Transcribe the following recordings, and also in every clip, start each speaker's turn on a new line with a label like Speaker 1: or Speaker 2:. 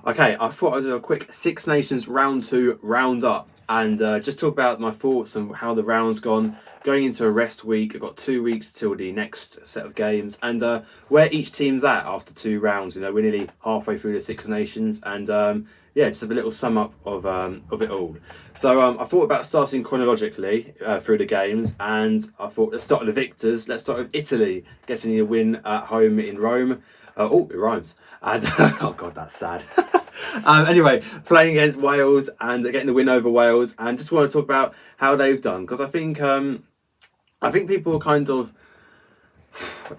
Speaker 1: Okay, I thought I'd do a quick Six Nations round two roundup and just talk about my thoughts on how the round's gone. Going into a rest week, I've got 2 weeks till the next set of games, and where each team's at after two rounds. We're nearly halfway through the Six Nations, and yeah, just have a little sum up of it all. So I thought about starting chronologically through the games, and I thought let's start with the victors. Let's start with Italy getting a win at home in Rome. Oh, it rhymes. And oh god, that's sad. Anyway, playing against Wales and getting the win over Wales, and just want to talk about how they've done because I think people kind of.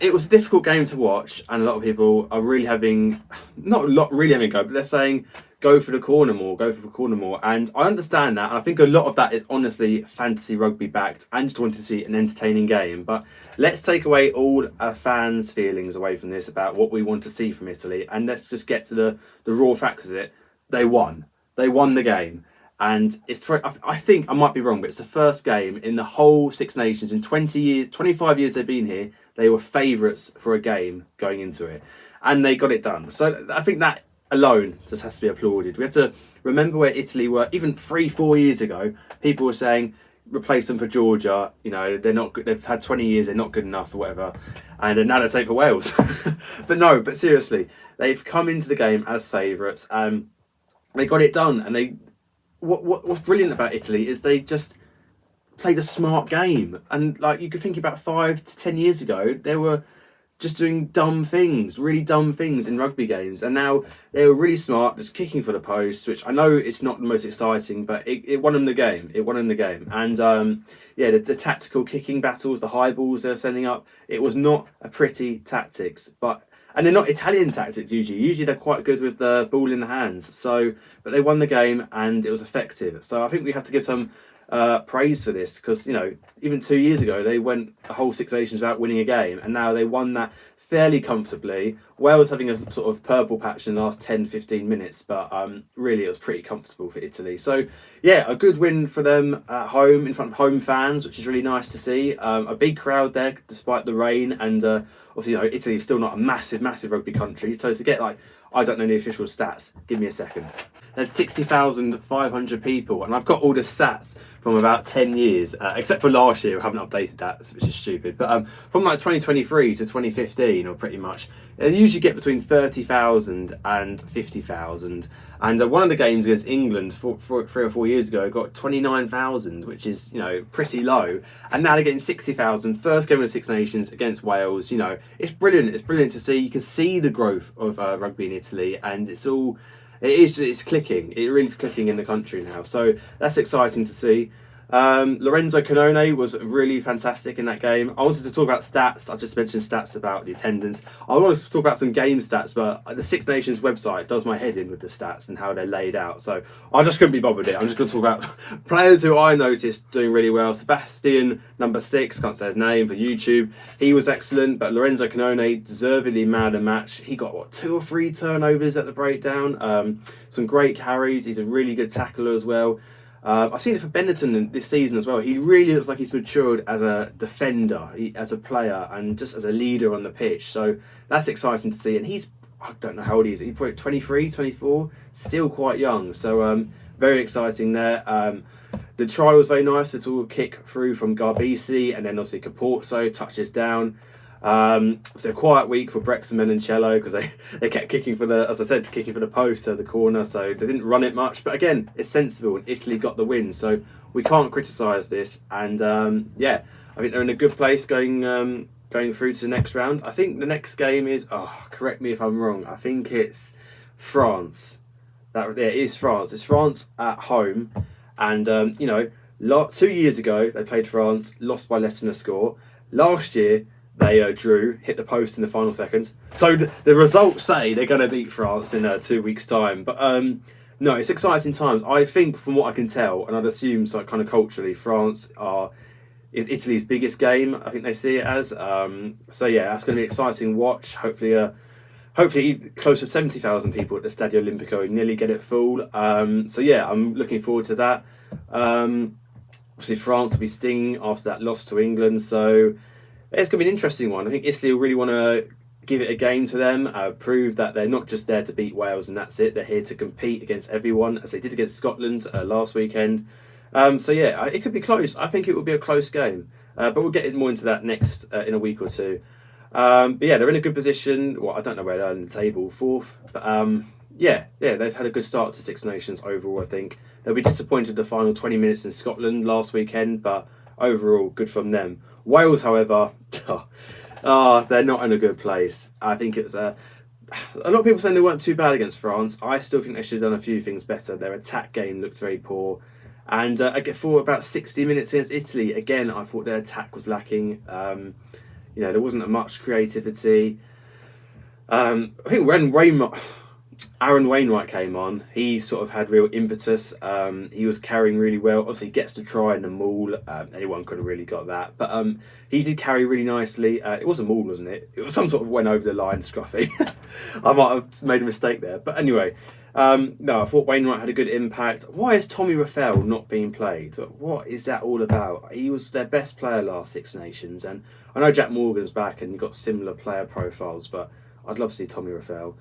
Speaker 1: It was a difficult game to watch, and a lot of people are really having not a lot really having a go, but they're saying go for the corner more, go for the corner more, and I understand that. And I think a lot of that is honestly fantasy rugby backed, and just wanted to see an entertaining game. But let's take away all our fans' feelings away from this about what we want to see from Italy, and let's just get to the raw facts of it. They won. They won the game. And I think I might be wrong, but it's the first game in the whole Six Nations in 20 years, 25 years they've been here. They were favourites for a game going into it, and they got it done. So I think that alone just has to be applauded. We have to remember where Italy were even 3-4 years ago. People were saying replace them for Georgia. They're not good. They've had 20 years. They're not good enough or whatever. And now they're taking for Wales. But seriously, they've come into the game as favourites. They got it done, and what's brilliant about Italy is they just played a smart game. And like you could think about 5 to 10 years ago, they were just doing dumb things, really dumb things in rugby games. And now they were really smart, just kicking for the post, which I know it's not the most exciting, but it won them the game. It won them the game. And yeah, the tactical kicking battles, the high balls they're sending up, it was not a pretty tactics, and they're not Italian tactics usually. Usually they're quite good with the ball in the hands. But they won the game and it was effective. So I think we have to give some praise for this because, even 2 years ago, they went the whole Six Nations without winning a game. And now they won that fairly comfortably. Wales having a sort of purple patch in the last 10-15 minutes. But really, it was pretty comfortable for Italy. So, yeah, a good win for them at home in front of home fans, which is really nice to see. A big crowd there despite the rain. And obviously, Italy is still not a massive, massive rugby country. So to get I don't know the official stats. Give me a second. There's 60,500 people, and I've got all the stats from about 10 years, except for last year. I haven't updated that, which is stupid. But from 2023 to 2015, or pretty much, they usually get between 30,000 and 50,000. And one of the games against England 3 or 4 years ago got 29,000, which is pretty low. And now they're getting 60,000. First game of the Six Nations against Wales. It's brilliant. It's brilliant to see. You can see the growth of rugby in Italy, and it's clicking. It really is clicking in the country now. So that's exciting to see. Lorenzo Canone was really fantastic in that game. I wanted to talk about stats. I just mentioned stats about the attendance. I wanted to talk about some game stats, but the Six Nations website does my head in with the stats and how they're laid out. So I just couldn't be bothered with it. I'm just going to talk about players who I noticed doing really well. Sebastian, number 6, can't say his name for YouTube. He was excellent, but Lorenzo Canone, deservedly man of the match. He got, 2 or 3 turnovers at the breakdown. Some great carries. He's a really good tackler as well. I've seen it for Benetton this season as well. He really looks like he's matured as a defender, as a player, and just as a leader on the pitch. So that's exciting to see. And I don't know how old he is. He's probably 23, 24, still quite young. So very exciting there. The try was very nice. A little kick through from Garbisi, and then obviously Caporzo touches down. So a quiet week for Brexham and Cello because they kept kicking for the post to the corner, so they didn't run it much. But again, it's sensible, and Italy got the win, so we can't criticise this. And I think they're in a good place going through to the next round. I think the next game is correct me if I'm wrong. I think it's France. It is France. It's France at home, and 2 years ago they played France, lost by less than a score. Last year they drew, hit the post in the final seconds. So the results say they're going to beat France in 2 weeks' time. But no, it's exciting times. I think from what I can tell, and I'd assume so kind of culturally, France is Italy's biggest game. I think they see it as. So yeah, that's going to be an exciting watch. Hopefully close to 70,000 people at the Stadio Olimpico, nearly get it full. So yeah, I'm looking forward to that. Obviously France will be stinging after that loss to England. So it's going to be an interesting one. I think Italy will really want to give it a game to them, prove that they're not just there to beat Wales and that's it. They're here to compete against everyone, as they did against Scotland last weekend. So yeah, it could be close. I think it will be a close game, but we'll get more into that next in a week or two. But yeah, they're in a good position. Well, I don't know where they're on the table, fourth. But yeah, they've had a good start to Six Nations overall. I think they'll be disappointed the final 20 minutes in Scotland last weekend, but overall, good from them. Wales, however, they're not in a good place. I think it was a lot of people saying they weren't too bad against France. I still think they should have done a few things better. Their attack game looked very poor. And I get for about 60 minutes against Italy. Again, I thought their attack was lacking. There wasn't much creativity. I think when Aaron Wainwright came on, he sort of had real impetus. He was carrying really well. Obviously, he gets to try in the maul. Anyone could have really got that. But he did carry really nicely. It was a maul, wasn't it? It was some sort of went over the line scruffy. I might have made a mistake there. But anyway, no, I thought Wainwright had a good impact. Why is Tommy Raphael not being played? What is that all about? He was their best player last Six Nations. And I know Jack Morgan's back and you've got similar player profiles, but I'd love to see Tommy Raphael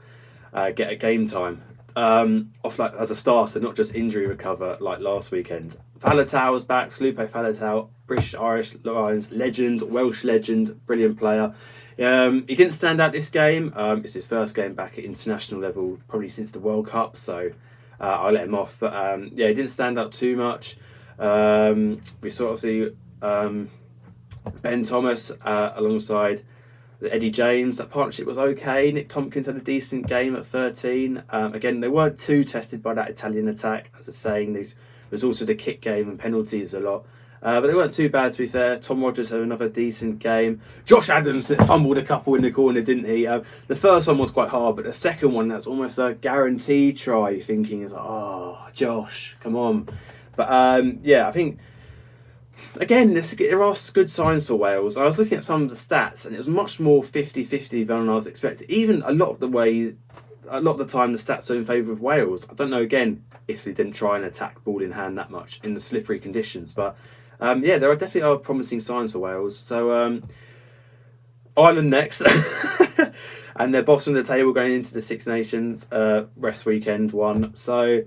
Speaker 1: get a game time off like as a starter, not just injury recover like last weekend. Faletau was back, Slupe Faletau, British Irish Lions legend, Welsh legend, brilliant player. He didn't stand out this game. It's his first game back at international level, probably since the World Cup, so I'll let him off. But yeah, he didn't stand out too much. We saw obviously Ben Thomas alongside Eddie James. That partnership was okay. Nick Tompkins had a decent game at 13. Again, they weren't too tested by that Italian attack. As I was saying, there's also the kick game and penalties a lot. But they weren't too bad, to be fair. Tom Rogers had another decent game. Josh Adams fumbled a couple in the corner, didn't he? The first one was quite hard, but the second one, that's almost a guaranteed try. You're thinking, is like, oh, Josh, come on. But yeah, I think, again, there are good signs for Wales. I was looking at some of the stats, and it was much more 50-50 than I was expecting. Even a lot of the time, the stats are in favour of Wales. I don't know, again, Italy didn't try and attack ball in hand that much in the slippery conditions, but yeah, there are definitely promising signs for Wales. So Ireland next, and they're bottom of the table going into the Six Nations rest weekend one. So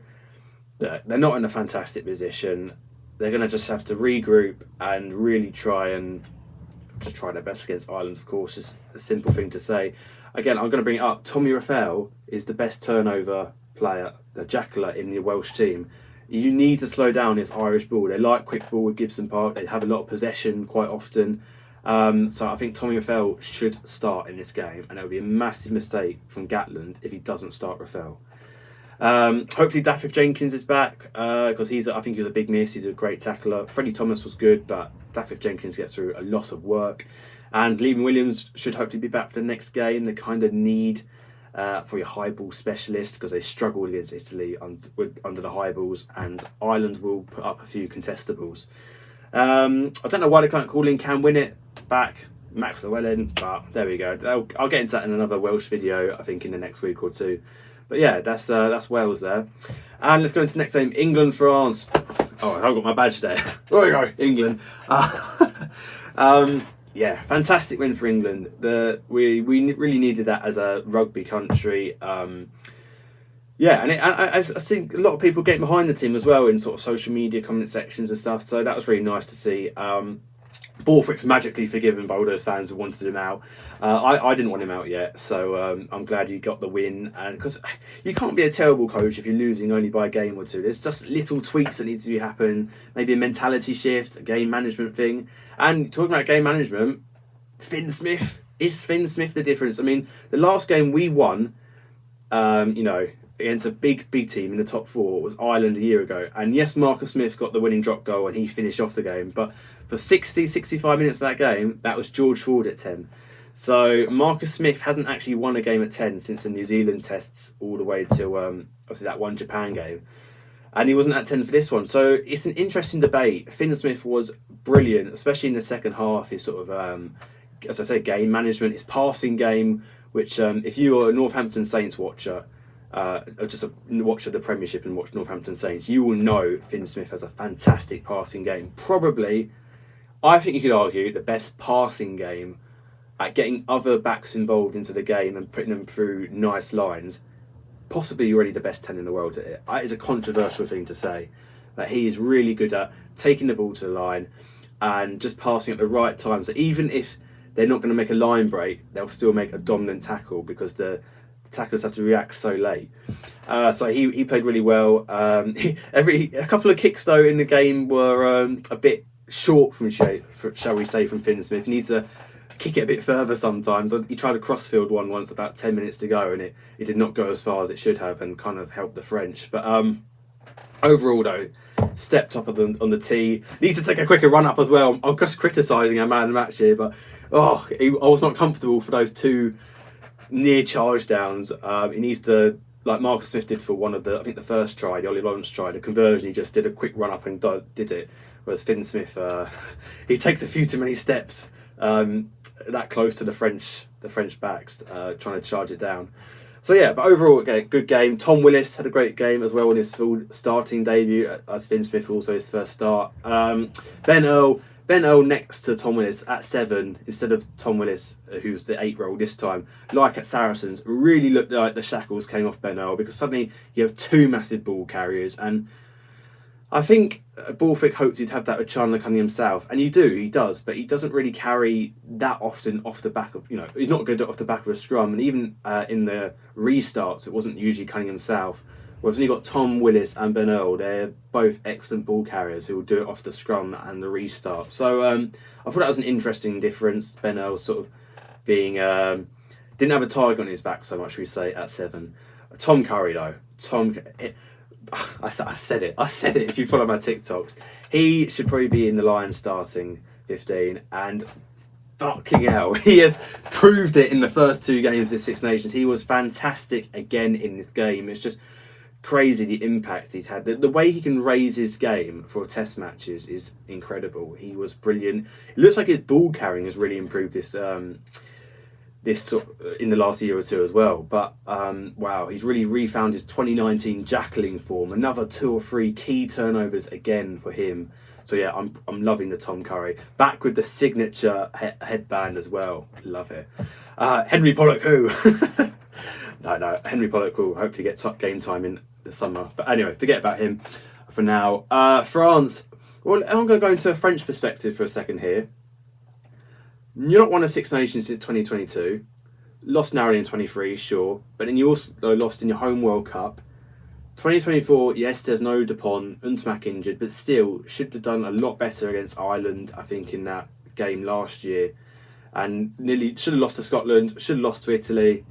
Speaker 1: they're not in a fantastic position. They're going to just have to regroup and really try their best against Ireland. Of course, it's a simple thing to say. Again, I'm going to bring it up. Tommy Raphael is the best turnover player, the jackler in the Welsh team. You need to slow down his Irish ball. They like quick ball with Gibson Park. They have a lot of possession quite often. So I think Tommy Raphael should start in this game, and it would be a massive mistake from Gatland if he doesn't start Raphael. Hopefully Dafydd Jenkins is back because I think he was a big miss. He's a great tackler. Freddie Thomas was good, but Dafydd Jenkins gets through a lot of work. And Liam Williams should hopefully be back for the next game. They kind of need probably a high ball specialist because they struggled against Italy under the high balls, and Ireland will put up a few contestables. I don't know why they can't call in Cam Winnett back, Max Llewellyn, but there we go. I'll get into that in another Welsh video, I think, in the next week or two. But yeah, that's Wales there. And let's go into the next game, England, France. Oh, I've got my badge there. There we go, England. Yeah, fantastic win for England. We really needed that as a rugby country. Yeah, and I think a lot of people getting behind the team as well in sort of social media comment sections and stuff. So that was really nice to see. Borthwick's magically forgiven by all those fans who wanted him out. I didn't want him out yet, so I'm glad he got the win. And because you can't be a terrible coach if you're losing only by a game or two. There's just little tweaks that need to happen. Maybe a mentality shift, a game management thing. And talking about game management, Finn Smith. Is Finn Smith the difference? I mean, the last game we won, against a big team in the top four was Ireland a year ago. And yes, Marcus Smith got the winning drop goal and he finished off the game. But for 65 minutes of that game, that was George Ford at 10. So Marcus Smith hasn't actually won a game at 10 since the New Zealand tests all the way to obviously that one Japan game. And he wasn't at 10 for this one. So it's an interesting debate. Finn Smith was brilliant, especially in the second half. His sort of, as I say, game management, his passing game, which if you're a Northampton Saints watcher, or just a watcher of the Premiership and watch Northampton Saints, you will know Finn Smith has a fantastic passing game. Probably, I think you could argue, the best passing game at getting other backs involved into the game and putting them through nice lines, possibly already the best 10 in the world at it. That is a controversial thing to say. That he is really good at taking the ball to the line and just passing at the right time. So even if they're not going to make a line break, they'll still make a dominant tackle because the tacklers have to react so late. So he played really well. A couple of kicks though in the game were a bit short from shall we say, from Finn Smith. He needs to kick it a bit further sometimes. He tried a crossfield one once about 10 minutes to go, and it did not go as far as it should have, and kind of helped the French. But overall though, stepped up on the tee. Needs to take a quicker run up as well. I'm just criticising our man of the match here, but I was not comfortable for those two near charge downs. He needs to, like Marcus Smith did for one of the, I think the first try, the Ollie Lawrence try, the conversion, he just did a quick run up and did it. Whereas Finn Smith, he takes a few too many steps that close to the French backs, trying to charge it down. So yeah, but overall, okay, good game. Tom Willis had a great game as well in his full starting debut, as Finn Smith also his first start. Ben Earl next to Tom Willis at 7 instead of Tom Willis, who's the 8 role this time. Like at Saracens, really looked like the shackles came off Ben Earl because suddenly you have 2 massive ball carriers, and I think Borthwick hoped he'd have that with Chandler Cunningham South, and he does, but he doesn't really carry that often off the back of, he's not good off the back of a scrum, and even in the restarts, it wasn't usually Cunningham South. Whereas when you've got Tom Willis and Ben Earl, they're both excellent ball carriers who will do it off the scrum and the restart. So I thought that was an interesting difference. Ben Earl sort of being, didn't have a target on his back so much, we say, at 7. Tom Curry though, I said it if you follow my TikToks. He should probably be in the Lions starting 15, and fucking hell, he has proved it in the first 2 games of Six Nations. He was fantastic again in this game. It's just crazy the impact he's had. The way he can raise his game for test matches is incredible. He was brilliant. It looks like his ball carrying has really improved this in the last year or 2 as well. But wow, he's really refound his 2019 jackling form. Another 2 or 3 key turnovers again for him. So yeah, I'm loving the Tom Curry. Back with the signature headband as well. Love it. Henry Pollock, who? No, Henry Pollock will hopefully get game time in the summer. But anyway, forget about him for now. France. Well, I'm going to go into a French perspective for a second here. You're not won a Six Nations since 2022. Lost narrowly in 23, sure. But then you also lost in your home World Cup. 2024, yes, there's no Dupont, Untmak injured, but still should have done a lot better against Ireland, I think, in that game last year. And nearly should have lost to Scotland, should have lost to Italy.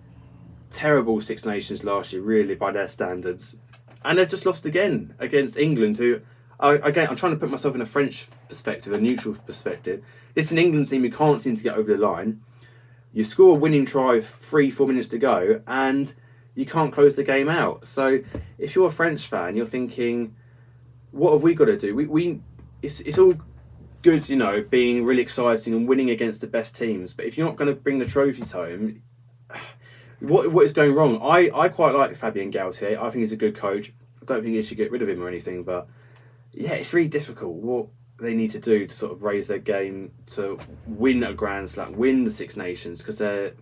Speaker 1: Terrible Six Nations last year, really, by their standards. And they've just lost again against England, who, again, I'm trying to put myself in a French perspective, a neutral perspective. This is an England team who can't seem to get over the line. You score a winning try 3-4 minutes to go, and you can't close the game out. So if you're a French fan, you're thinking, what have we got to do? It's all good, being really exciting and winning against the best teams. But if you're not going to bring the trophies home, what is going wrong? I quite like Fabien Galtier. I think he's a good coach. I don't think he should get rid of him or anything. But yeah, it's really difficult what they need to do to sort of raise their game to win a Grand Slam, win the Six Nations, because they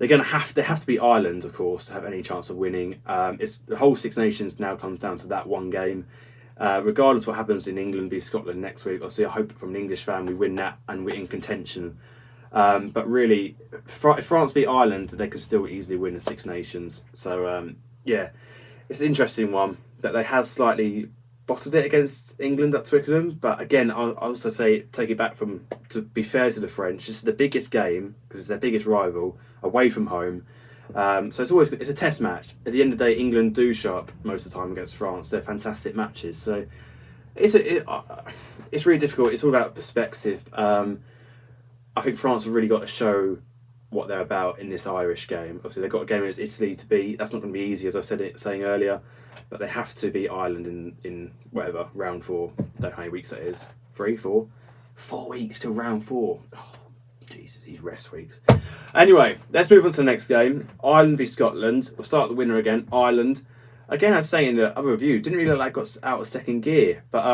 Speaker 1: have to beat Ireland, of course, to have any chance of winning. It's the whole Six Nations now comes down to that one game. Regardless of what happens in England v Scotland next week, obviously I hope from an English fan we win that and we're in contention. But really, if France beat Ireland, they could still easily win the Six Nations. So yeah, it's an interesting one that they have slightly bottled it against England at Twickenham. But again, I'll also say, take it back to be fair to the French, this is the biggest game because it's their biggest rival away from home. So it's a test match. At the end of the day, England do show up most of the time against France. They're fantastic matches. So it's really difficult. It's all about perspective. I think France have really got to show what they're about in this Irish game. Obviously, they've got a game against Italy to beat. That's not going to be easy, as I saying earlier. But they have to beat Ireland in whatever, round 4. I don't know how many weeks that is. 3, 4? 4 weeks till round 4. Oh, Jesus, these rest weeks. Anyway, let's move on to the next game. Ireland v Scotland. We'll start the winner again, Ireland. Again, I was saying in the other review, didn't really look like got out of second gear. But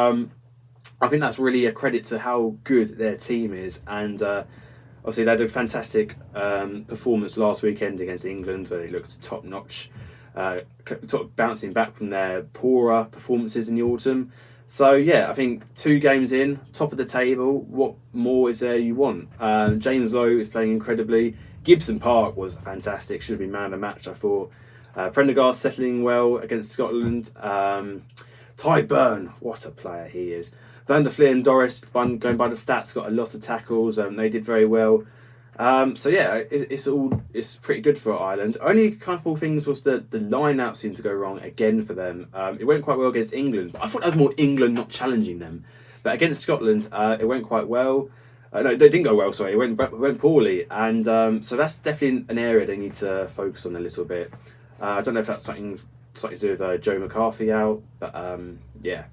Speaker 1: I think that's really a credit to how good their team is. And Obviously, they had a fantastic performance last weekend against England, where they looked top notch, sort of bouncing back from their poorer performances in the autumn. So yeah, I think 2 games in, top of the table. What more is there you want? James Lowe is playing incredibly. Gibson Park was fantastic. Should have been man of the match, I thought. Prendergast settling well against Scotland. Ty Byrne, what a player he is. Van der Fleer and Doris, going by the stats, got a lot of tackles. They did very well. So yeah, it's pretty good for Ireland. Only a couple of things was the line out seemed to go wrong again for them. It went quite well against England, but I thought that was more England not challenging them. But against Scotland, it went quite well. No, they didn't go well. Sorry, it went poorly, and so that's definitely an area they need to focus on a little bit. I don't know if that's something to do with Joe McCarthy out, but yeah.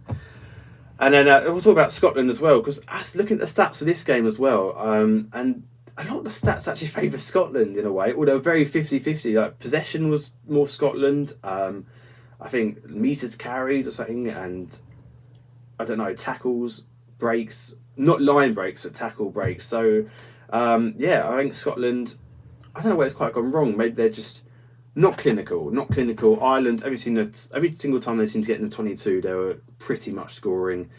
Speaker 1: And then we'll talk about Scotland as well, because I was looking at the stats for this game as well, and a lot of the stats actually favour Scotland in a way, although very 50-50. Like possession was more Scotland. I think metres carried or something, and I don't know, tackles, breaks, not line breaks, but tackle breaks. So yeah, I think Scotland, I don't know where it's quite gone wrong. Maybe they're just not clinical. Ireland, every single time they seem to get in the 22, they were pretty much scoring.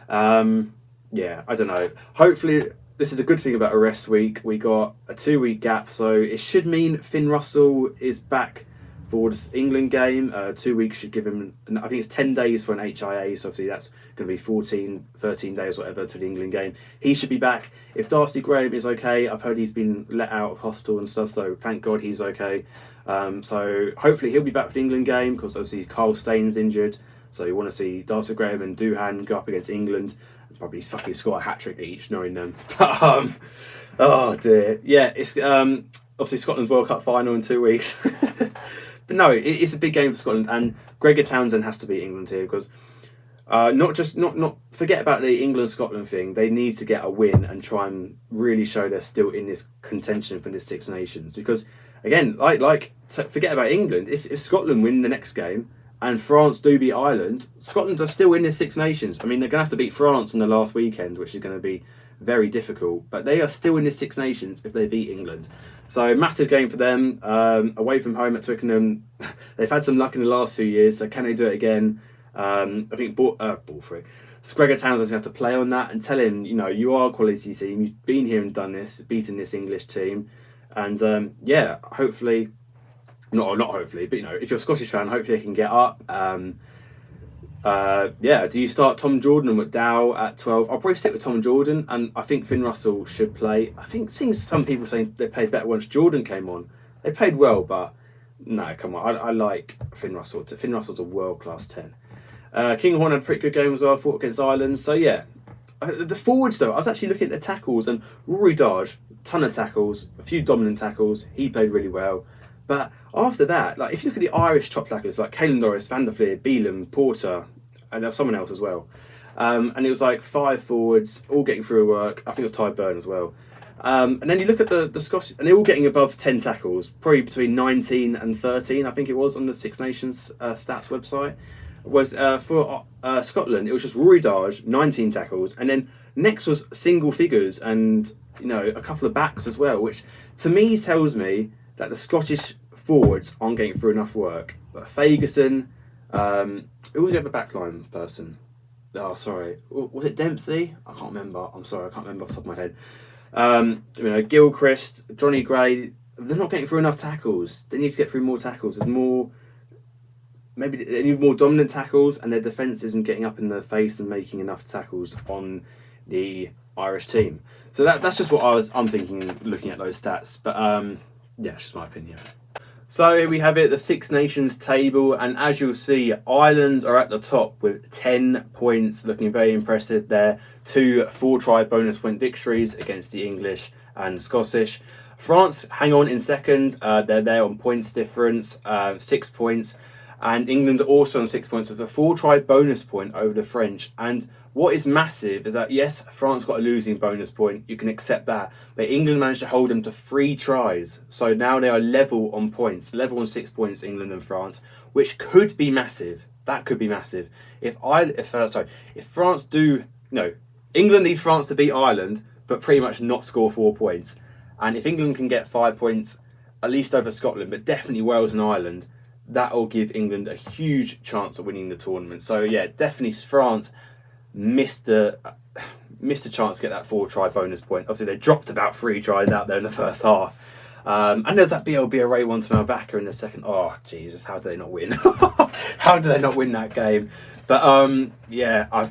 Speaker 1: Yeah, I don't know. Hopefully, this is a good thing about a rest week. We got a 2-week gap, so it should mean Finn Russell is back for this England game. 2 weeks should give him, I think it's 10 days for an HIA, so obviously that's going to be 13 days, whatever, to the England game. He should be back. If Darcy Graham is okay, I've heard he's been let out of hospital and stuff, so thank God he's okay. So hopefully he'll be back for the England game, because obviously Kyle Staines injured, so you want to see Darcy Graham and Doohan go up against England and probably fucking score a hat-trick each, knowing them. Oh dear. Yeah, it's obviously Scotland's World Cup final in 2 weeks. But no, it's a big game for Scotland, and Gregor Townsend has to beat England here, because not forget about the England-Scotland thing. They need to get a win and try and really show they're still in this contention for this Six Nations. Because again, forget about England. If Scotland win the next game and France do beat Ireland, Scotland are still in this Six Nations. I mean, they're going to have to beat France on the last weekend, which is going to be very difficult, but they are still in the Six Nations if they beat England. So massive game for them, away from home at Twickenham. They've had some luck in the last few years, so can they do it again? I think ball free. So Gregor Townsend's going to have to play on that and tell him, you are a quality team, you've been here and done this, beaten this English team, and yeah, hopefully, not hopefully, but if you're a Scottish fan, hopefully they can get up. Yeah, do you start Tom Jordan and McDowell at 12? I'll probably stick with Tom Jordan, and I think Finn Russell should play. I think seeing some people saying they played better once Jordan came on. They played well, but no, come on. I like Finn Russell. Finn Russell's a world-class 10. Kinghorn had a pretty good game as well, fought against Ireland. So yeah, the forwards though, I was actually looking at the tackles, and Rory Darge, ton of tackles, a few dominant tackles. He played really well. But after that, if you look at the Irish top tackles, like Caelan Doris, Van der Fleer, Beelum, Porter, and there was someone else as well. And it was 5 forwards, all getting through work. I think it was Ty Byrne as well. And then you look at the Scottish, and they're all getting above 10 tackles, probably between 19 and 13, I think it was, on the Six Nations stats website. Was for Scotland, it was just Rory Darge, 19 tackles, and then next was single figures and a couple of backs as well, which to me tells me that the Scottish forwards aren't getting through enough work. But Fagerson, who was the other backline person? Oh, sorry. Was it Dempsey? I can't remember. I'm sorry, I can't remember off the top of my head. Gilchrist, Johnny Gray, they're not getting through enough tackles. They need to get through more tackles. There's more... Maybe they need more dominant tackles, and their defence isn't getting up in the face and making enough tackles on the Irish team. So that's just what I'm thinking, looking at those stats. But yeah, it's just my opinion. So here we have it, the Six Nations table, and as you'll see, Ireland are at the top with 10 points, looking very impressive there. 2 4-try bonus point victories against the English and Scottish. France hang on in second, they're there on points difference, 6 points, and England also on 6 points with a 4-try bonus point over the French. And what is massive is that, yes, France got a losing bonus point, you can accept that, but England managed to hold them to 3 tries. So now they are level on points, level on 6 points, England and France, which could be massive. That could be massive. If France do, England need France to beat Ireland, but pretty much not score 4 points. And if England can get 5 points, at least over Scotland, but definitely Wales and Ireland, that will give England a huge chance of winning the tournament. So yeah, definitely France missed a chance to get that 4-try bonus point. Obviously, they dropped about 3 tries out there in the first half. And there's that BLB array one to Malvaca in the second. Oh, Jesus, how do they not win? How do they not win that game? But yeah,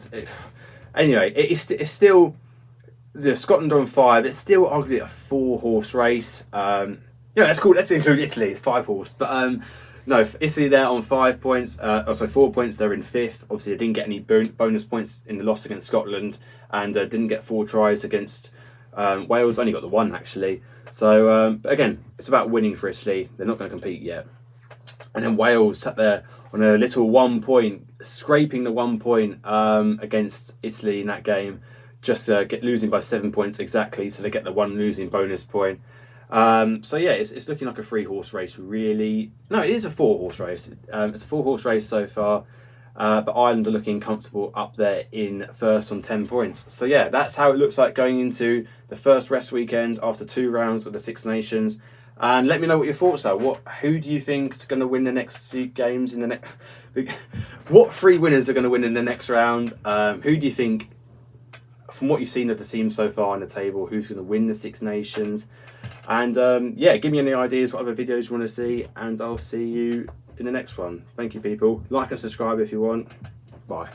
Speaker 1: anyway, it's still, Scotland are on 5. It's still arguably a 4-horse race. Yeah, that's cool. Let's include Italy. It's 5 horse. But no, Italy there on 5 points. 4 points. They're in 5th. Obviously, they didn't get any bonus points in the loss against Scotland, and didn't get 4 tries against Wales. Only got the 1 actually. So again, it's about winning for Italy. They're not going to compete yet. And then Wales sat there on a little 1 point, scraping the 1 point against Italy in that game. Just losing by 7 points exactly, so they get the 1 losing bonus point. So yeah, it's looking like a 3-horse race, really. No, it is a 4-horse race. It's a 4-horse race so far, but Ireland are looking comfortable up there in first on 10 points. So yeah, that's how it looks like going into the first rest weekend after 2 rounds of the Six Nations. And let me know what your thoughts are. Who do you think is going to win the next 2 games in the next? What 3 winners are going to win in the next round? Who do you think, from what you've seen of the team so far on the table, who's going to win the Six Nations? And yeah, give me any ideas, what other videos you want to see, and I'll see you in the next one. Thank you, people. Like and subscribe if you want. Bye.